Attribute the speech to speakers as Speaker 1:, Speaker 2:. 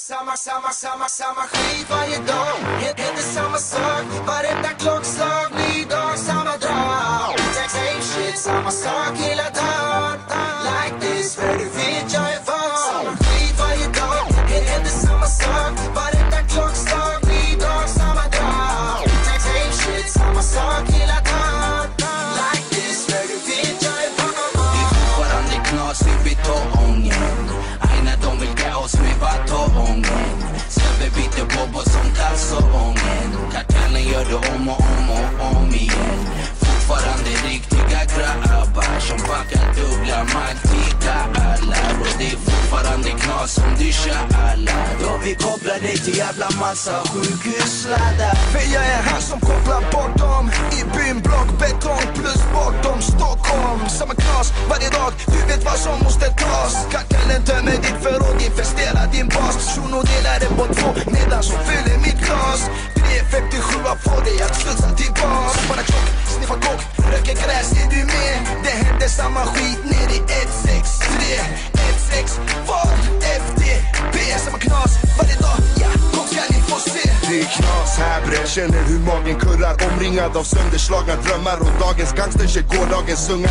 Speaker 1: Samma skit varje dag. Heter samma sak. Varenda klockslag. Ny dag, samma drag. Same shit, samma sak hela dagen. Like this, för du vet jag är van. Samma skit varje dag. Heter samma sak. Varenda klockslag. Ny dag, samma drag. Same shit, samma sak hela dagen. Like this, för du vet jag är van.
Speaker 2: Det är fortfarande knas i betongen. Aina de vill ge oss med batongen. Släpper bitter bobo som kalsongen. Kartellen gör det om och om och om igen. Fortfarande riktiga grabbar som packar dubbla magtika alla. Och det är fortfarande knas som dyschar alla. Då vi kopplar dig till jävla massa sjukhussladdar.
Speaker 3: För jag är han som kopplar bort dem. I byn, block, betong plus bortom Stockholm. Samma knas varje dag, du vet vad som måste tas. Kartellen tömmer ditt förråd, infesterar din bas. Shuno delar det på två, nedan som fyller mitt glas. 357 får dig att studsa tillbaks. Bara klock, sniffa kock, röker gräs, är du med? Det händer samma skit ner i 163 16 var FDB. Samma knas varje dag, ja, kom ska ni få se.
Speaker 4: Det är knas här bre, känner hur magen kurrar. Omringad av sönderslagna drömmar. Och dagens gangsters är gårdagens unga.